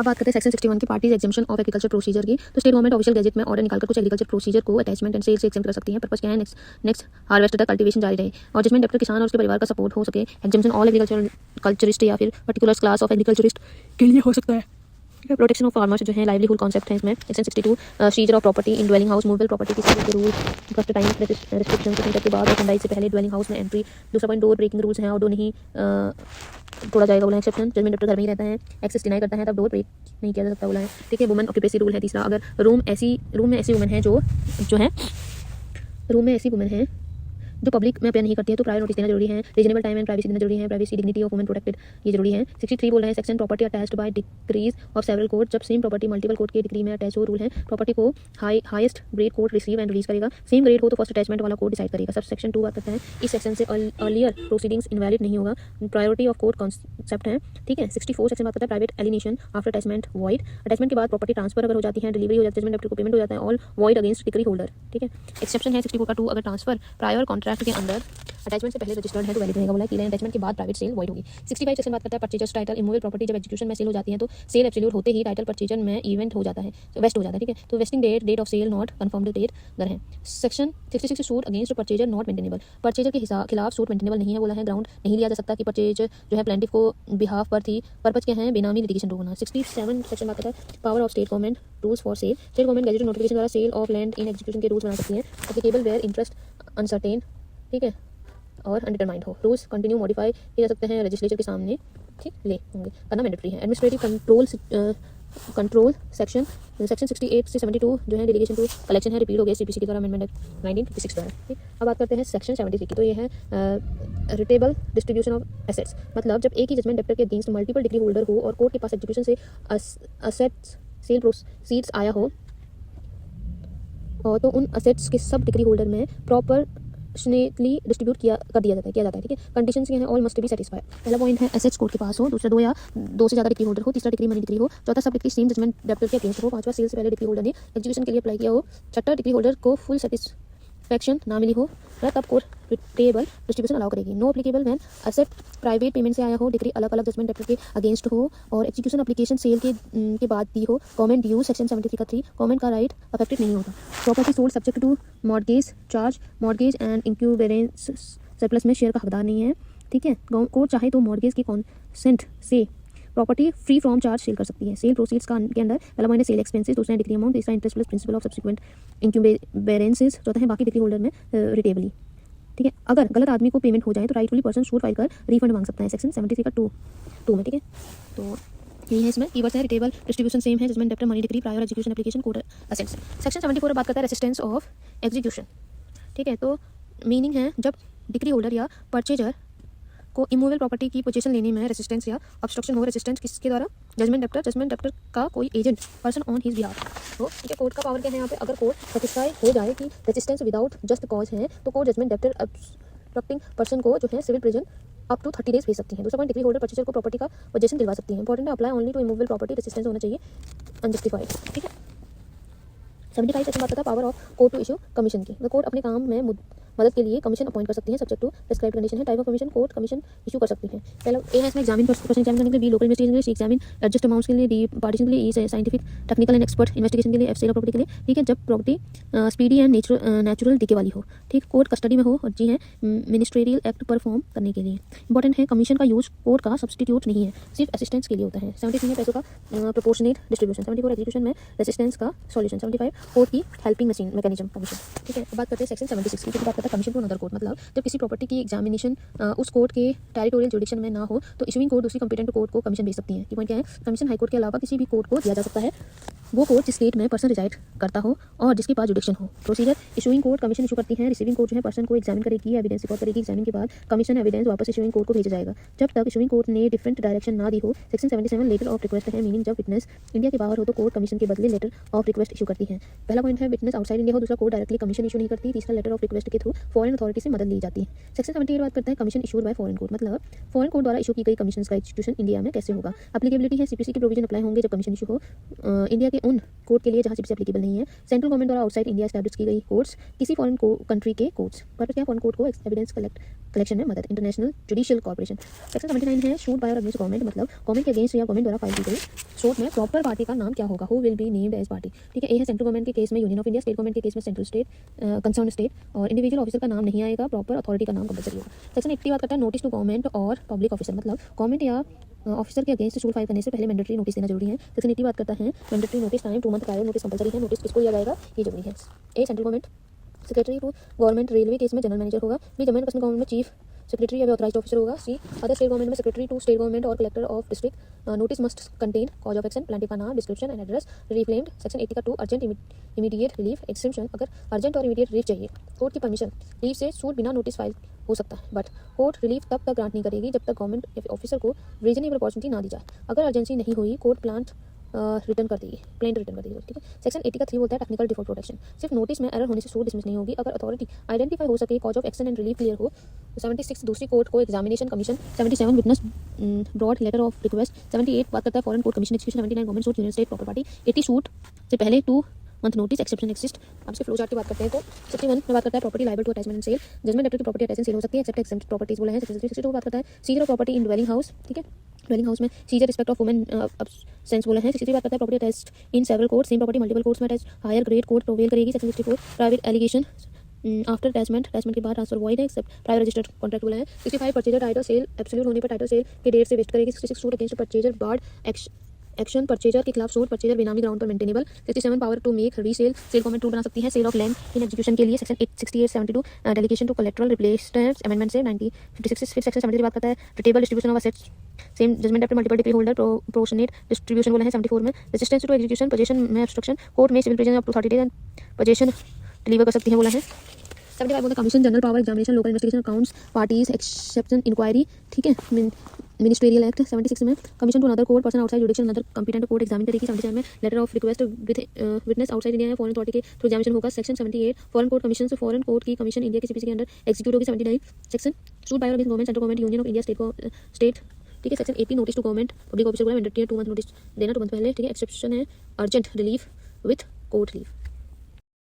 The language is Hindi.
अब बात करते हैं सेक्शन 61 की parties exemption of agriculture procedure की। तो स्टेट गवर्नमेंट ऑफिशियल गैजेट में ऑर्डर निकालकर कुछ एग्रीकल्चर प्रोसीजर को अटैचमेंट एंड सेल से एग्जाम्प्ट कर सकती है। पर्पस क्या है, नेक्स्ट हार्वेस्ट तक कल्टीवेशन जारी रहे और जजमेंट डेप्टर किसान और उसके परिवार का सपोर्ट हो सके। एग्जाम्पशन ऑल एग्रीकल्चरिस्ट या फिर पर्टिकुलर क्लास ऑफ एग्रीकल्चरिस्ट के लिए हो सकता है। प्रोटेक्शन ऑफ फार्मर्स जो है लाइवलीहुड कॉन्सेप्ट है इसमें। Section 62 scissor of property in dwelling house, movable property के सीजर के रूल, फर्स्ट टाइम रेस्ट्रिक्शन के बाद और फंडाइज से पहले ड्वेलिंग हाउस में एंट्री। दूसरा पॉइंट डोर ब्रेकिंग रूल्स हैं और डोर नहीं तोड़ा जाएगा बोला है। एक्सेप्शन जजमेंट डेप्टर घर में ही रहता है, एक्सेस डिनाई करता है तब डोर ब्रेक नहीं किया जा सकता बोला है। ठीक है, वुमेन ऑक्यूपेसी रूल है तीसरा। अगर रूम में ऐसी वुमेन है जो है रूम में ऐसी वुमेन है जो पब्लिक में अपेयर नहीं करती है तो प्रायर नोटिस देना जरूरी है। रीजनेबल टाइम एंड प्राइवेसी देना जरूरी है। Privacy dignity of women protected ये जरूरी है। 63 बोल रहे हैं section property attached by decrease of several court. जब सेम प्रॉपर्टी मल्टीपल कोर्ट के डिग्री में अटैच हो, रूल है प्रॉपर्टी को highest grade court receive and release करेगा। सेम ग्रेड हो तो फर्स्ट अटैचमेंट वाला कोर्ट डिसाइड करेगा। सब सेक्शन 2 बात करते हैं इस सेक्शन से अर्लियर प्रोसीडिंग्स इनवैलिड नहीं होगा। प्रायोरिटी ऑफ कोर्ट कॉन्सेप्ट है। ठीक है, 64 सेक्शन बात करता है private alienation after attachment void. Attachment के बाद प्रॉपर्टी ट्रांसफर अगर हो जाती है, डिलीवरी हो जाती है, जजमेंट डेप्टर को पेमेंट हो जाता है, all void against decree holder. ठीक है, एक्सेप्शन है 64 का 2 अगर ट्रांसफर प्रायर कॉन्ट्रैक्ट के अंदर अटैचमेंट से पहले रजिस्टर्ड है तो वैलिड रहेगा बोला कि अटैचमेंट के बाद प्राइवेट सेल वॉइड होगी। 65 सेक्शन बात करता है परचेजर्स टाइटल इमूवेबल प्रॉपर्टी जब एग्जीक्यूशन में सेल हो जाती है तो सेल एब्सोल्यूट होते ही टाइटल परचेजर में इवेंट हो जाता है, वेस्ट हो जाता है। ठीक है, तो vesting date of sale not confirmed date दर है। Section 66 suit against purchaser not maintainable. Purchaser के खिलाफ सूट मेंटेनेबल नहीं है बोला है। ग्राउंड नहीं लिया जा सकता कि परचेजर जो है प्लेंटिफ को बिहाफ पर थी। पर्पज क्या है, बेनामी लिटिगेशन रोक होना। 67 सेक्शन बात करता है power of state government rules for sale. State government gazette notification द्वारा sale of land in execution के रूल्स बना सकती है। एप्लीकेबल वेयर इंटरेस्ट अनसर्टेन ठीक है और अनडिटरमाइंड हो। रूल्स कंटिन्यू मॉडिफाई किए जा सकते हैं लेजिस्लेचर के सामने ठीक ले होंगे, करना मैंडेटरी है। एडमिनिस्ट्रेटिव कंट्रोल सेक्शन 68 से 72 जो है डेलीगेशन टू कलेक्शन है, रिपीट हो गया सीपीसी के द्वारा अमेंडमेंट 1956 द्वारा। ठीक, अब बात करते हैं सेक्शन 73 की। तो ये है रिटेबल डिस्ट्रीब्यूशन ऑफ एसेट्स। मतलब जब एक ही जजमेंट डेप्टर के अगेंस्ट मल्टीपल डिग्री होल्डर हो और कोर्ट के पास एग्जीक्यूशन से असेट्स सेल प्रोसीड्स आया हो और तो उन असेट्स के सब डिग्री होल्डर में प्रॉपर्शनेटली डिस्ट्रीब्यूट किया जाता है। ठीक है, कंडीशंस क्या है, ऑल मस्ट बी सेटिस्फाइड। पहला पॉइंट है एसेट्स कोर्ट के पास हो, दूसरा 2 या 2 से ज़्यादा डिग्री होल्डर हो, तीसरा डिग्री मनी डिग्री हो, चौथा सब डिग्री सेम जजमेंट डेप्टर के अगेंस्ट हो, पांचवा सेल से पहले डिग्री होल्डर ने एग्जीक्यूशन के लिए अप्लाई किया हो, छठा डिग्री होल्डर को फुल सेटिस्फैक्शन ना मिली हो, तब कोर्ट रिटेबल डिस्ट्रीब्यूशन अलाउ करेगी। No applicable when asset private payment से आया हो, डिग्री अलग अलग जजमेंट डेप्टर के अगेंस्ट हो और एग्जीक्यूशन एप्लीकेशन सेल के बाद दी हो। गवर्नमेंट ड्यू सेक्शन 73 का 3 गवर्नमेंट का राइट अफेक्टेड नहीं होगा। Property sold subject to mortgage charge, mortgage and encumbrance surplus में शेयर का हकदार नहीं है। ठीक है, कोर्ट चाहे तो मॉर्गेज के कॉन्सेंट से property free from charge sale कर सकती है। सेल प्रोसीड्स का के अंदर पहला पॉइंट है सेल एक्सपेंसेस, दूसरा डिग्री अमाउंट, तीसरा interest plus principal of subsequent encumbrances, चौथा है बाकी डिग्री होल्डर में रिटेबली। ठीक है, अगर गलत आदमी को पेमेंट हो जाए तो राइटफुली पर्सन सूट फाइल कर रिफंड मांग सकता है। सेक्शन 73 का 2 में। ठीक है, तो यही है इसमें कीवर्ड्स है। रिटेबल डिस्ट्रीब्यूशन सेम है, judgment debtor money degree prior execution application court assets. Section 74 बात करता है रेसिस्टेंस ऑफ एग्जीक्यूशन। ठीक है, तो मीनिंग है जब डिग्री होल्डर या परचेजर को इमूवेबल प्रॉपर्टी की पोजीशन लेने में रेजिस्टेंस या ऑब्स्ट्रक्शन हो। रेजिस्टेंस किसके द्वारा, जजमेंट डेप्टर का कोई agent person on his behalf. तो ठीक है, कोर्ट का पावर क्या है यहाँ पे, अगर कोर्ट सेटिस्फाई हो जाए कि रेजिस्टेंस विदाउट जस्ट कॉज है तो court judgment debtor obstructing person को जो है civil prison up to 30 days भेज सकती है। दूसरा पॉइंट डिग्री होल्डर परचेजर को प्रॉपर्टी का पोजीशन दिलवा सकती है। इंपॉर्टेंट है apply only to immovable property, resistance होना चाहिए अनजस्टिफाइड। ठीक है, 75 सेक्शन बात करता है power of court to issue commission की। कोर्ट अपने काम में मदद के लिए कमीशन अपॉइंट कर सकती है, सब्जेक्ट टू प्रिस्क्राइब कंडीशन है। Type of commission court commission issue कर सकती है। पहला ए है इसमें एग्जामिन पर्सन एग्जामिन करने के लिए, बी लोकल इन्वेस्टिगेशन के लिए, सी एग्जामिन एडजस्ट अमाउंट्स के लिए, डी पार्टीशन के लिए, E scientific technical and expert investigation के लिए, एफ सेल प्रॉपर्टी के लिए। ठीक है, जब property speedy and natural decay वाली हो। ठीक, कोर्ट कस्टडी में हो और जी है मिनिस्ट्रियल एक्ट परफॉर्म करने के लिए। इंपॉर्टेंट है कमीशन का यूज कोर्ट का सब्सटीट्यूट नहीं है, सिर्फ असिस्टेंस के लिए होता है। 73 है पैसों का प्रोपोर्शनेट डिस्ट्रीब्यूशन। 74 एग्जीक्यूशन में रेसिस्टेंस का सॉल्यूशन। 75 कोर्ट की हेल्पिंग मैकेनिज्म कमीशन। ठीक है, बात करते हैं सेक्शन 76 की, बात करता है कमीशन टू अनदर कोर्ट। मतलब जब किसी प्रॉपर्टी की एग्जामिनेशन उस कोर्ट के टेरिटोरियल जुडिक्शन में ना हो तो इशूइंग कोर्ट दूसरी कंपिटेंट कोर्ट को कमीशन भेज सकती है। पॉइंट क्या है, कमीशन हाई कोर्ट के अलावा किसी भी कोर्ट को दिया जा सकता है, वो कोर्ट जिस स्टेट में पर्सन रिजाइड करता हो और जिसके पास जुडिक्शन हो। Procedure, issuing court commission issue करती है, रिसीविंग कोर्ट जो है पर्सन को एग्जामिन करेगी, एविडेंस रिकॉर्ड करेगी, एग्जामिन के बाद कमीशन एविडेंस वापस इशूइंग कोर्ट को भेजा जाएगा जब तक इशूइंग कोर्ट ने डिफरेंट डायरेक्शन ना दी हो। सेक्शन 77 लेटर ऑफ रिक्वेस्ट है, मीनिंग जब विटनेस इंडिया के बाहर हो तो कोर्ट कमीशन के बदले लेटर ऑफ रिक्वेस्ट इशू करती है। पहला पॉइंट है विटनेस आउटसाइड इंडिया हो, दूसरा कोर्ट डायरेक्टली कमीशन इशू नहीं करती, तीसरा लेटर ऑफ रिक्वेस्ट के थ्रू फॉरेन अथॉरिटी से मदद ली जाती है। सेक्शन 78 बात करता है commission issued by foreign court. मतलब फॉरेन कोर्ट द्वारा इशू की गई कमीशन का एग्जीक्यूशन इंडिया में कैसे होगा। एप्लीकेबिलिटी है, सीपीसी के प्रोविजन अप्लाई होंगे जब कमीशन इशू हो। इंडिया के उन कोर्ट के लिए जहाँ CPC एप्लीकेबल नहीं है, सेंट्रल गवर्नमेंट द्वारा आउटसाइड इंडिया एस्टैब्लिश की गई कोर्ट्स, किसी फॉरेन कंट्री के कोर्ट्स, पर्पस क्या, फॉरेन कोर्ट को एविडेंस कलेक्शन में मदद, इंटरनेशनल जुडिशियल कॉर्पोरेशन। सेक्शन 79 है शूट बाय और अगेंस्ट गवर्नमेंट, मतलब गवर्नमेंट के अगेंस्ट या गवर्नमेंट द्वारा फाइल की गई शूट में प्रॉपर पार्टी का नाम क्या होगा, who will be named as party. ठीक है, ये है सेंट्रल गवर्नमेंट के केस में union of India, state government के केस में सेंट्रल स्टेट कंसर्न स्टेट, और इंडिविजुअल ऑफिसर का नाम नहीं आएगा, प्रॉपर अथॉरिटी का नाम कंपलसरी होगा। सेक्शन 80 बात करता है नोटिस टू गवर्नमेंट और पब्लिक ऑफिसर, मतलब गवर्नमेंट या ऑफिसर के अगेंस्ट सूट फाइल करने से पहले मैंडेटरी नोटिस देना जरूरी है। सेक्शन 80 बात करता है mandatory notice time 2 month prior notice compulsory है, नोटिस किसको दिया जाएगा ये जरूरी है। A central government secretary to government, railway case में जनरल मैनेजर होगा। B Jammu and Kashmir government में चीफ सेक्रेटरी या ऑथराइज्ड ऑफिसर होगा। सी अदर स्टेट गवर्नमेंट में सेक्रेटरी टू स्टेट गवर्नमेंट और collector of district. Notice must contain cause of action, plaintiff का नाम, description and address, reclaimed. Section 80 का 2 अर्जेंट इमीडिएट रिलीफ एक्सटेंशन, अगर अर्जेंट और इमीडिएट रिलीफ चाहिए, कोर्ट की परमिशन लीव से सूट बिना नोटिस फाइल हो सकता है, बट कोर्ट रिलीफ तब तक ग्रांट नहीं करेगी जब तक गवर्नमेंट ऑफिसर को रीजनेबल अपॉर्चुनिटी ना दी जाए। अगर अर्जेंसी नहीं हुई, कोर्ट प्लांट रिटर्न कर देगी, प्लेंट रिटर्न कर देगी। ठीक है, सेक्शन 80 का 3 बोलता है टेक्निकल डिफॉल्ट प्रोटेक्शन, सिर्फ नोटिस में एरर होने से सूट डिसमिस नहीं होगी अगर अथॉरिटी आइडेंटिफाई हो सके, cause of action and relief clear हो। 76 दूसरी कोर्ट को examination commission, 77 witness broad letter of request, 78 बात करता है foreign court commission execution, 79 government suit union state proper party, 80 suit से पहले 2 मंथ नोटिस एक्सेप्शन एक्सिस्ट। अब इसके फ्लो चार्ट की बात करते हैं तो 61 में बात करता है property liable to attachment and sale, judgment debtor की प्रॉपर्टी अटैच एंड सेल हो सकती है एक्सेप्ट एग्जेम्प्ट प्रॉपर्टीज बोला है। 62 बात करता है seizure of property in dwelling house. ठीक है, ड्वेलिंग हाउस में seizure respect of women sense बोला है। 63 बात करता है property attached in several court, same property multiple courts में attach higher grade court prevail करेगी। 64 प्राइवेट एलिगेशन आफ्टर अटैचमेंट के बाद ट्रांसफर वॉइड है एक्सेप्ट प्राइवेट रजिस्टर्ड कॉन्ट्रैक्ट बोला है। 65 परचेजर टाइटल सेल एब्सोल्यूट होने पर टाइटल सेल के डेट से वेस्ट करेगी। 66 suit against purchaser barred action purchaser के खिलाफ सूट, परचेजर बेनामी ग्राउंड पर मेंटेनेबल। 67 power to make resale, sale government tool बना सकती है। Sale of land in execution के लिए section 68 72 delegation to collector replacement amendment से 1956। फिर सेक्शन 73 बात करता है rateable distribution of assets, same judgement after multiple decree holder proportionate distribution बोला है। 74 में रेजिस्टेंस टू एग्जीक्यूशन, पोजीशन में ऑब्स्ट्रक्शन, कोर्ट में civil prison up to 30 days and position deliver कर सकती है बोला है। 75 बोलता है commission general power examination local investigation accounts parties exception inquiry. ठीक है, मिनिस्ट्रियल एक्ट। 76 में commission to another court person outside jurisdiction another competent court examine करेगी। 77 में letter of request with witness outside India foreign authority के थ्रू एग्जामिनेशन होगा। सेक्शन 78 फॉरेन कोर्ट कमीशन से फॉरेन कोर्ट की कमीशन इंडिया के CPC के अंडर एग्जीक्यूट होगी। 79 सेक्शन सूट बाय और against government, central government, union of India, state. ठीक है, section 80 notice to government public officer को मैंडेटरी 2 मंथ नोटिस देना 2 मंथ पहले। ठीक है, एक्सेप्शन है urgent relief with court leave.